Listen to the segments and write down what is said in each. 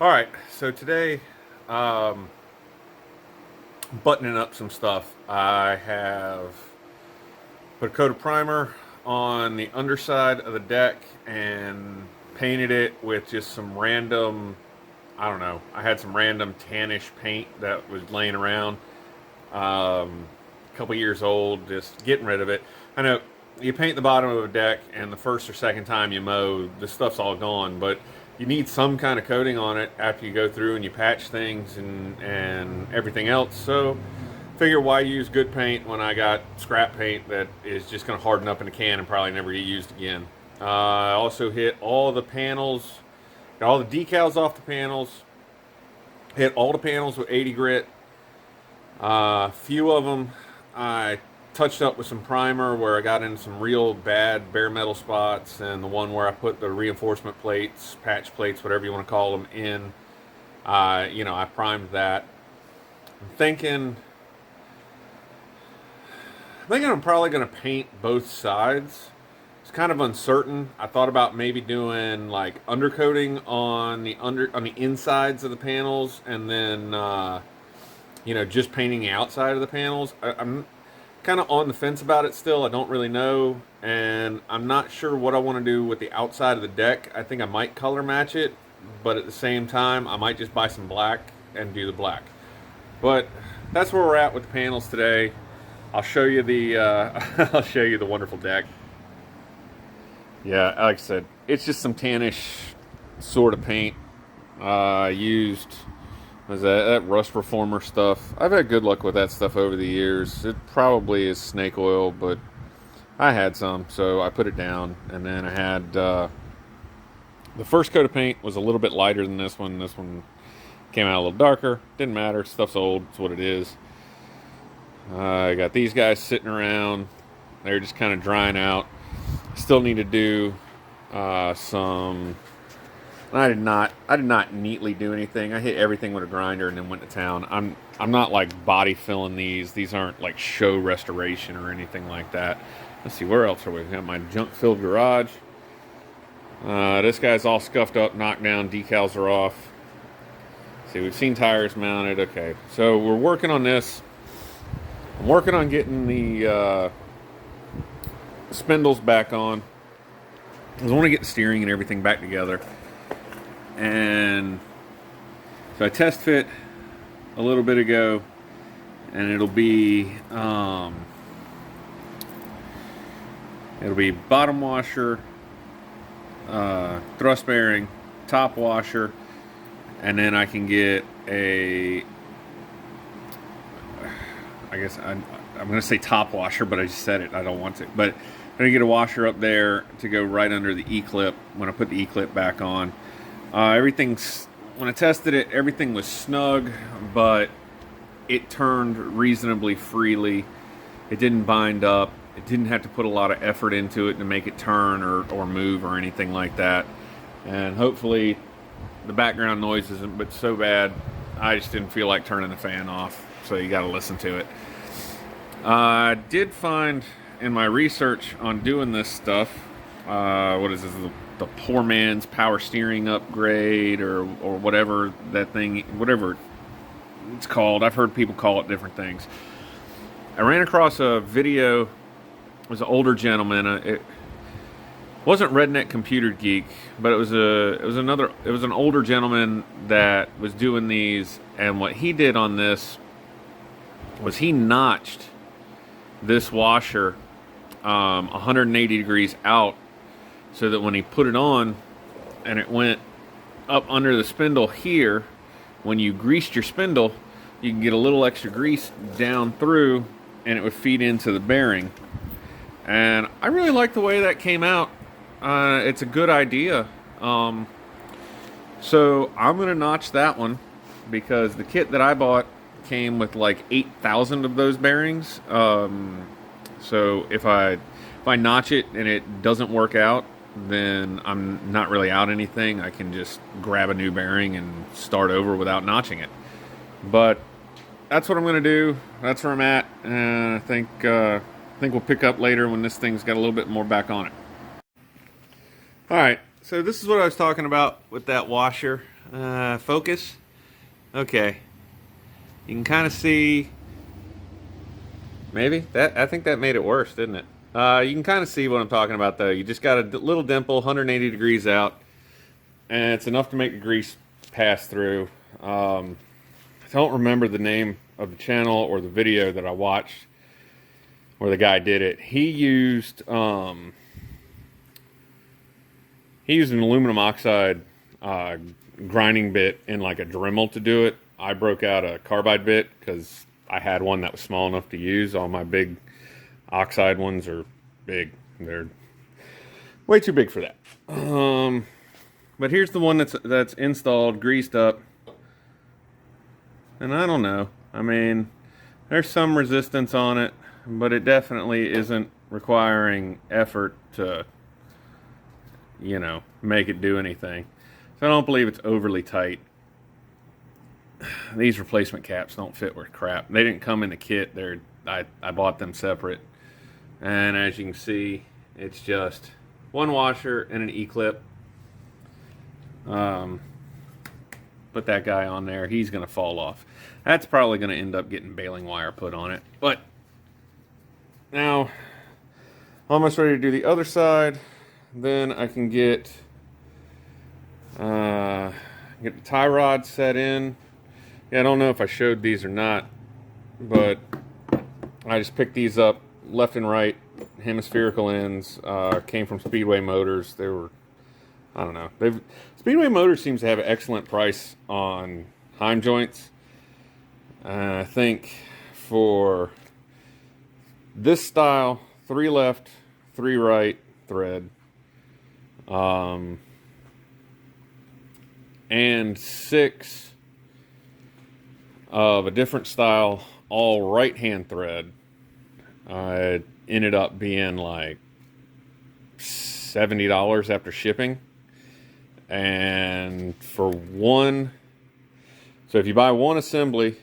All right, so today, buttoning up some stuff. I have put a coat of primer on the underside of the deck and painted it with just some random, I don't know, I had some random tannish paint that was laying around, a couple years old, just getting rid of it. I know you paint the bottom of a deck, and the first or second time you mow, the stuff's all gone, but you need some kind of coating on it after you go through and you patch things and everything else. So figure why use good paint when I got scrap paint that is just going to harden up in a can and probably never get used again. I also hit all the panels, got all the decals off the panels, hit all the panels with 80 grit. A few of them I touched up with some primer where I got in some real bad bare metal spots, and the one where I put the reinforcement plates, patch plates, whatever you want to call them, in. I primed that. I'm thinking I'm probably going to paint both sides. It's kind of uncertain. I thought about maybe doing like undercoating on the insides of the panels, and then just painting the outside of the panels. I'm kind of on the fence about it still. I don't really know, and I'm not sure what I want to do with the outside of the deck. I think I might color match it, but at the same time, I might just buy some black and do the black. But that's where we're at with the panels today. I'll show you the I'll show you the wonderful deck. Yeah, like I said, it's just some tannish sort of paint. I used that rust reformer stuff. I've had good luck with that stuff over the years. It probably is snake oil, but I had some, so I put it down. And then I had the first coat of paint was a little bit lighter than this one. This one came out a little darker. Didn't matter. Stuff's old. It's what it is. I got these guys sitting around. They're just kind of drying out. Still need to do some. I did not neatly do anything. I hit everything with a grinder and then went to town. I'm not like body filling these. These aren't like show restoration or anything like that. Let's see, where else are we? We got my junk filled garage. This guy's all scuffed up, knocked down. Decals are off. See, we've seen tires mounted. Okay, so we're working on this. I'm working on getting the spindles back on. I want to get the steering and everything back together. And so I test fit a little bit ago, and it'll be bottom washer, thrust bearing, top washer, and then I can get I'm going to say top washer, but I just said it. I don't want to. But I'm going to get a washer up there to go right under the E-clip when I put the E-clip back on. When I tested it, everything was snug, but it turned reasonably freely. It didn't bind up. It didn't have to put a lot of effort into it to make it turn or move or anything like that. And hopefully the background noise isn't but so bad. I just didn't feel like turning the fan off, so you got to listen to it. I did find in my research on doing this stuff, what is this, the poor man's power steering upgrade or whatever whatever it's called. I've heard people call it different things. I ran across a video. It was an older gentleman. It wasn't Redneck Computer Geek, but it was an older gentleman that was doing these, and what he did on this was he notched this washer 180 degrees out, so that when he put it on and it went up under the spindle here, when you greased your spindle, you can get a little extra grease down through and it would feed into the bearing. And I really like the way that came out. It's a good idea. So I'm going to notch that one because the kit that I bought came with like 8,000 of those bearings. So if I notch it and it doesn't work out, then I'm not really out anything. I can just grab a new bearing and start over without notching it. But that's what I'm going to do. That's where I'm at. And I think we'll pick up later when this thing's got a little bit more back on it. All right. So this is what I was talking about with that washer. Focus. Okay. You can kind of see. Maybe that. I think that made it worse, didn't it? You can kind of see what I'm talking about, though. You just got a little dimple, 180 degrees out, and it's enough to make the grease pass through. I don't remember the name of the channel or the video that I watched where the guy did it. He used an aluminum oxide grinding bit in like a Dremel to do it. I broke out a carbide bit because I had one that was small enough to use. All my big oxide ones are big. They're way too big for that. But here's the one that's installed, greased up. And I don't know. I mean, there's some resistance on it, but it definitely isn't requiring effort to, you know, make it do anything. So I don't believe it's overly tight. These replacement caps don't fit worth crap. They didn't come in the kit. I bought them separate. And as you can see, it's just one washer and an E-clip. Put that guy on there. He's going to fall off. That's probably going to end up getting baling wire put on it. But now, almost ready to do the other side. Then I can get the tie rod set in. Yeah, I don't know if I showed these or not, but I just picked these up left and right, hemispherical ends. Came from Speedway Motors. They were, I don't know. Speedway Motors seems to have an excellent price on Heim joints. I think for this style, 3 left, 3 right thread, and 6 of a different style, all right-hand thread, it ended up being like $70 after shipping. And for one, so if you buy one assembly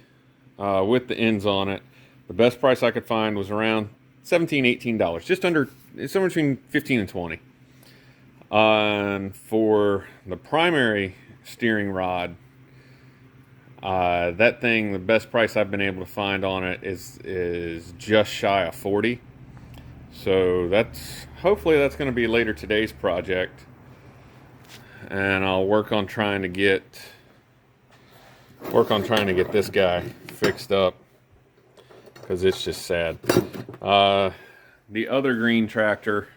with the ends on it, the best price I could find was around $17, $18, just under, it's somewhere between 15 and 20. And for the primary steering rod, that thing, the best price I've been able to find on it is just shy of 40. So hopefully that's going to be later today's project. And I'll work on trying to get this guy fixed up, because it's just sad. The other green tractor,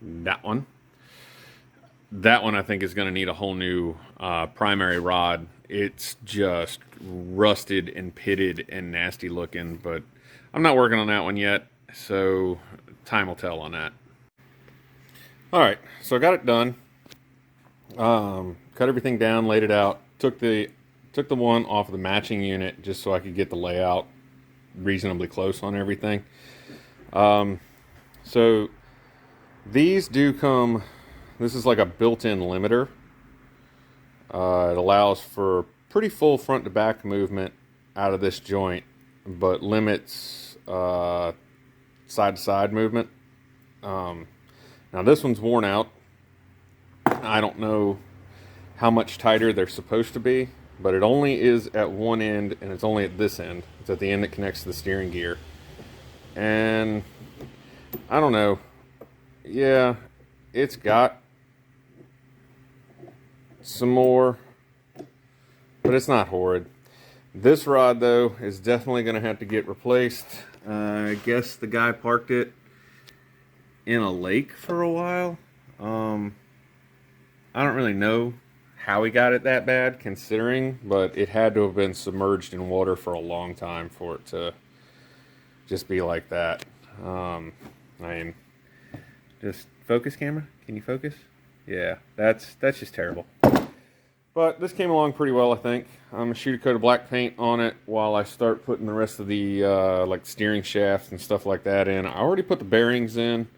that one I think is going to need a whole new primary rod. It's just rusted and pitted and nasty looking, but I'm not working on that one yet, so time will tell on that. Alright, so I got it done. Cut everything down, laid it out, took the one off of the matching unit just so I could get the layout reasonably close on everything. So these do come, this is like a built-in limiter. It allows for pretty full front to back movement out of this joint, but limits side to side movement. Now this one's worn out. I don't know how much tighter they're supposed to be, but it only is at one end, and it's only at this end. It's at the end that connects to the steering gear. And I don't know. Yeah, it's got some more, but it's not horrid. This rod, though, is definitely going to have to get replaced. I guess the guy parked it in a lake for a while. I don't really know how he got it that bad, considering, but it had to have been submerged in water for a long time for it to just be like that. I mean, just focus, camera. Can you focus? Yeah, that's just terrible. But this came along pretty well, I think. I'm gonna shoot a coat of black paint on it while I start putting the rest of the like steering shafts and stuff like that in. I already put the bearings in.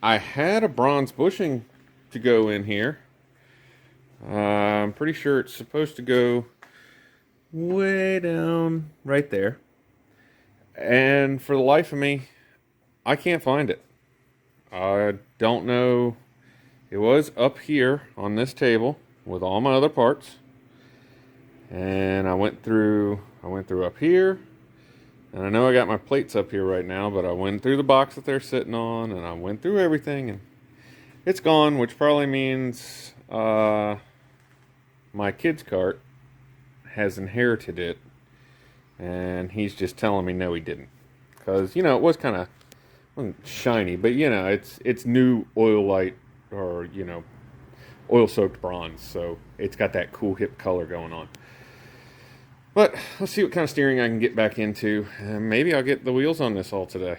I had a bronze bushing to go in here. I'm pretty sure it's supposed to go way down right there. And for the life of me, I can't find it. I don't know. It was up here on this table with all my other parts. And I went through up here. And I know I got my plates up here right now, but I went through the box that they're sitting on, and I went through everything, and it's gone, which probably means my kid's cart has inherited it, and he's just telling me no, he didn't. Because, you know, it was kind of wasn't shiny, but, you know, it's new oil light, or, you know, oil-soaked bronze, so it's got that cool hip color going on. But let's see what kind of steering I can get back into, and maybe I'll get the wheels on this all today.